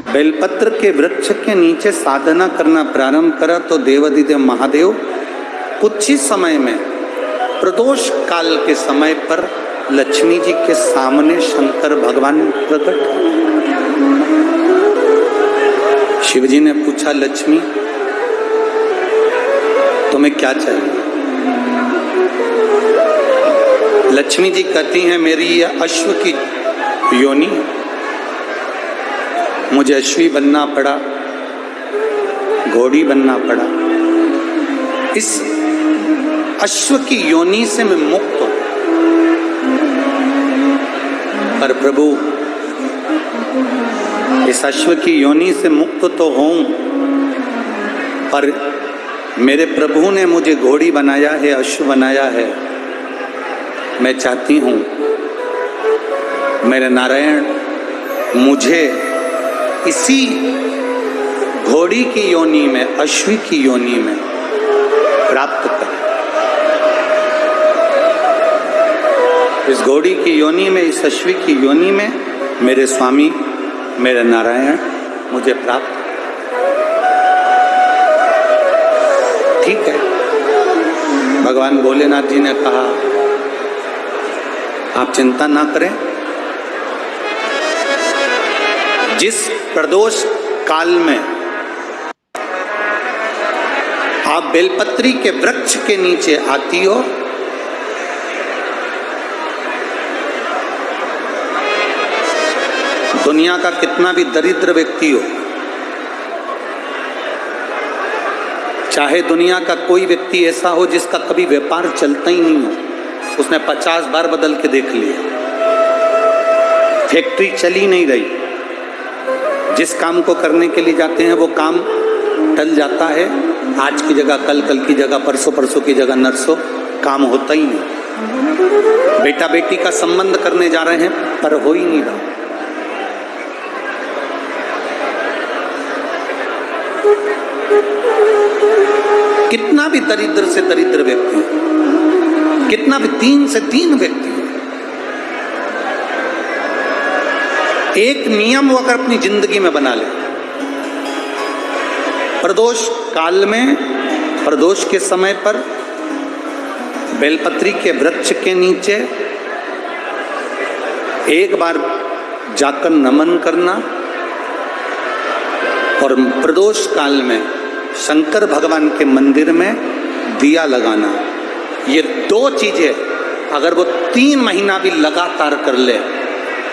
बेलपत्र के वृक्ष के नीचे साधना करना प्रारंभ करा तो देवाधिदेव महादेव कुछ ही समय में प्रदोष काल के समय पर लक्ष्मी जी के सामने शंकर भगवान प्रकट। शिव जी ने पूछा, लक्ष्मी तुम्हें क्या चाहिए? लक्ष्मी जी कहती हैं, मेरी यह अश्व की योनि, मुझे अश्वी बनना पड़ा, घोड़ी बनना पड़ा। इस अश्व की योनि से मैं मुक्त हूं, पर प्रभु इस अश्व की योनि से मुक्त तो हूं, पर मेरे प्रभु ने मुझे घोड़ी बनाया है, अश्व बनाया है। मैं चाहती हूं मेरे नारायण मुझे इसी घोड़ी की योनि में, अश्वी की योनि में प्राप्त कर। इस घोड़ी की योनि में, इस अश्वी की योनि में मेरे स्वामी, मेरे नारायण मुझे प्राप्त। ठीक है, भगवान भोलेनाथ जी ने कहा, आप चिंता ना करें, जिस प्रदोष काल में आप बेलपत्री के वृक्ष के नीचे आती हो, दुनिया का कितना भी दरिद्र व्यक्ति हो, चाहे दुनिया का कोई व्यक्ति ऐसा हो जिसका कभी व्यापार चलता ही नहीं हो, उसने 50 बार बदल के देख लिया, फैक्ट्री चली नहीं रही, जिस काम को करने के लिए जाते हैं वो काम टल जाता है, आज की जगह कल, कल की जगह परसों, परसों की जगह नरसों, काम होता ही नहीं। बेटा बेटी का संबंध करने जा रहे हैं पर हो ही नहीं रहा। कितना भी दरिद्र से दरिद्र व्यक्ति, कितना भी दीन से दीन व्यक्ति, एक नियम वो अगर अपनी जिंदगी में बना ले, प्रदोष काल में, प्रदोष के समय पर बेलपत्री के वृक्ष के नीचे एक बार जाकर नमन करना और प्रदोष काल में शंकर भगवान के मंदिर में दिया लगाना, ये दो चीजें अगर वो 3 महीना भी लगातार कर ले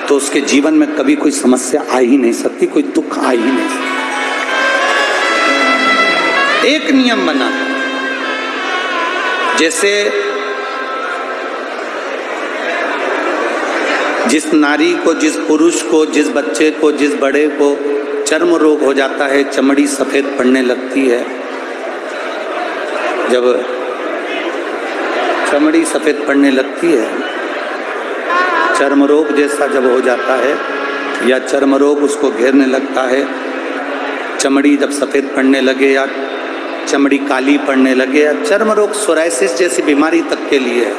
तो उसके जीवन में कभी कोई समस्या आ ही नहीं सकती, कोई दुख आ ही नहीं सकता। एक नियम बना, जैसे जिस नारी को, जिस पुरुष को, जिस बच्चे को, जिस बड़े को चर्म रोग हो जाता है, चमड़ी सफेद पड़ने लगती है, जब चमड़ी सफेद पड़ने लगती है, चर्म रोग जैसा जब हो जाता है या चर्म रोग उसको घेरने लगता है, चमड़ी जब सफेद पड़ने लगे या चमड़ी काली पड़ने लगे, या चर्म रोग सोराइसिस जैसी बीमारी तक के लिए है।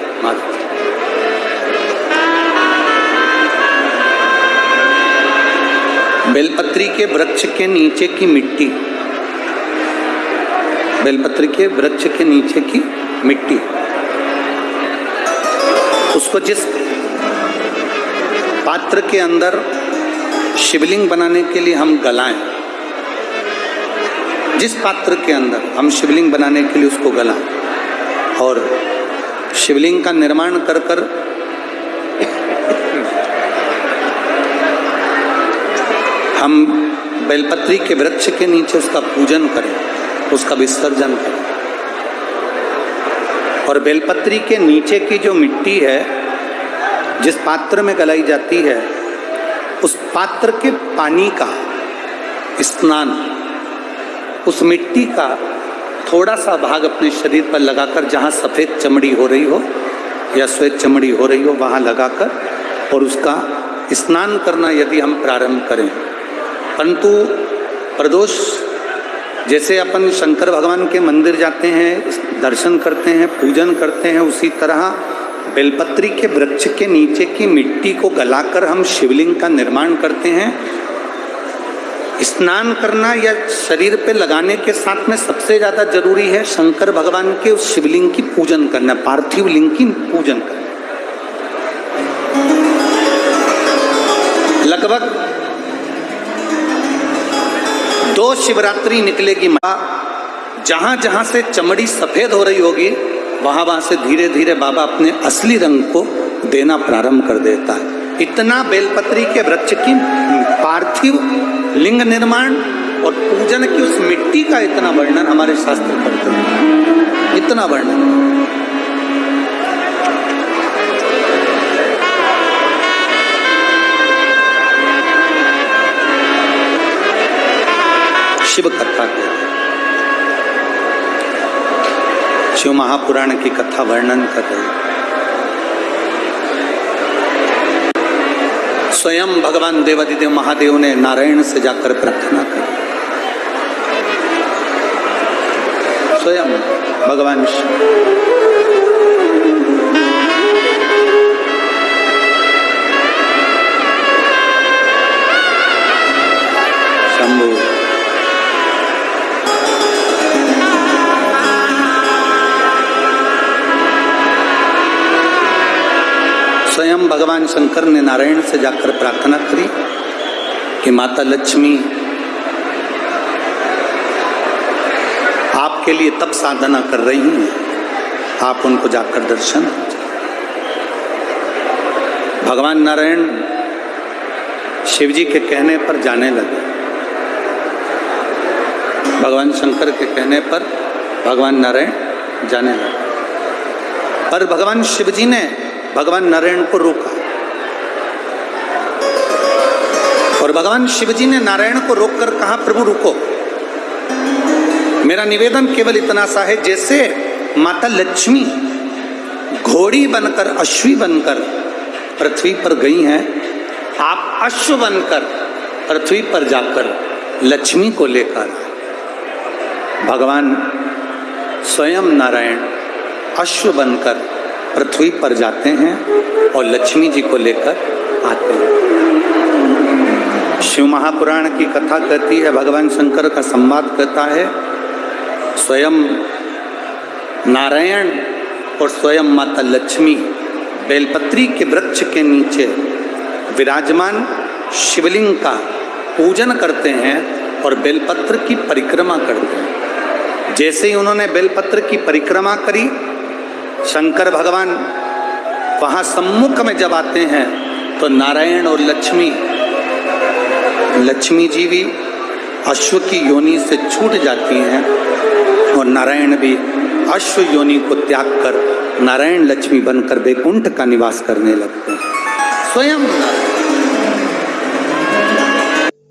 बेलपत्री के वृक्ष के नीचे की मिट्टी, बेलपत्री के वृक्ष के नीचे की मिट्टी, उसको जिस पात्र के अंदर शिवलिंग बनाने के लिए हम गलाएं, जिस पात्र के अंदर हम शिवलिंग बनाने के लिए उसको गलाएं और शिवलिंग का निर्माण कर कर हम बेलपत्री के वृक्ष के नीचे उसका पूजन करें, उसका विसर्जन करें। और बेलपत्री के नीचे की जो मिट्टी है, जिस पात्र में गलाई जाती है, उस पात्र के पानी का स्नान, उस मिट्टी का थोड़ा सा भाग अपने शरीर पर लगाकर, जहाँ सफ़ेद चमड़ी हो रही हो या श्वेत चमड़ी हो रही हो वहाँ लगाकर और उसका स्नान करना यदि हम प्रारंभ करें। परंतु प्रदोष जैसे अपन शंकर भगवान के मंदिर जाते हैं, दर्शन करते हैं, पूजन करते हैं, उसी तरह बेलपत्री के वृक्ष के नीचे की मिट्टी को गलाकर हम शिवलिंग का निर्माण करते हैं स्नान करना या शरीर पे लगाने के साथ में सबसे ज्यादा जरूरी है शंकर भगवान के उस शिवलिंग की पूजन करना, पार्थिव लिंग की पूजन करना। लगभग 2 शिवरात्रि निकलेगी, जहां जहां से चमड़ी सफेद हो रही होगी वहां वहां से धीरे धीरे बाबा अपने असली रंग को देना प्रारंभ कर देता है। इतना बेलपत्री के वृक्ष की पार्थिव लिंग निर्माण और पूजन की उस मिट्टी का इतना वर्णन हमारे शास्त्र करते हैं, इतना वर्णन। शिव कथा कहते हैं, शिव महापुराण की कथा वर्णन कर रहे हैं। स्वयं भगवान देवादिदेव महादेव ने नारायण से जाकर प्रार्थना की, स्वयं भगवान शंभु स्वयं भगवान शंकर ने नारायण से जाकर प्रार्थना करी कि माता लक्ष्मी आपके लिए तप साधना कर रही हैं, आप उनको जाकर दर्शन। भगवान नारायण शिव जी के कहने पर जाने लगे, भगवान शंकर के कहने पर भगवान नारायण जाने लगे। पर भगवान शिव जी ने भगवान नारायण को रोका और भगवान शिव जी ने नारायण को रोककर कहा, प्रभु रुको, मेरा निवेदन केवल इतना सा है, जैसे माता लक्ष्मी घोड़ी बनकर अश्वी बनकर पृथ्वी पर गई हैं, आप अश्व बनकर पृथ्वी पर जाकर लक्ष्मी को लेकर। भगवान स्वयं नारायण अश्व बनकर पृथ्वी पर जाते हैं और लक्ष्मी जी को लेकर आते हैं। शिव महापुराण की कथा कहती है, भगवान शंकर का संवाद कहता है, स्वयं नारायण और स्वयं माता लक्ष्मी बेलपत्री के वृक्ष के नीचे विराजमान शिवलिंग का पूजन करते हैं और बेलपत्र की परिक्रमा करते हैं। जैसे ही उन्होंने बेलपत्र की परिक्रमा करी, शंकर भगवान वहां सम्मुख में जब आते हैं तो नारायण और लक्ष्मी जी भी अश्व की योनि से छूट जाती हैं और नारायण भी अश्व योनि को त्याग कर नारायण लक्ष्मी बनकर वैकुंठ का निवास करने लगते हैं। स्वयं नारायण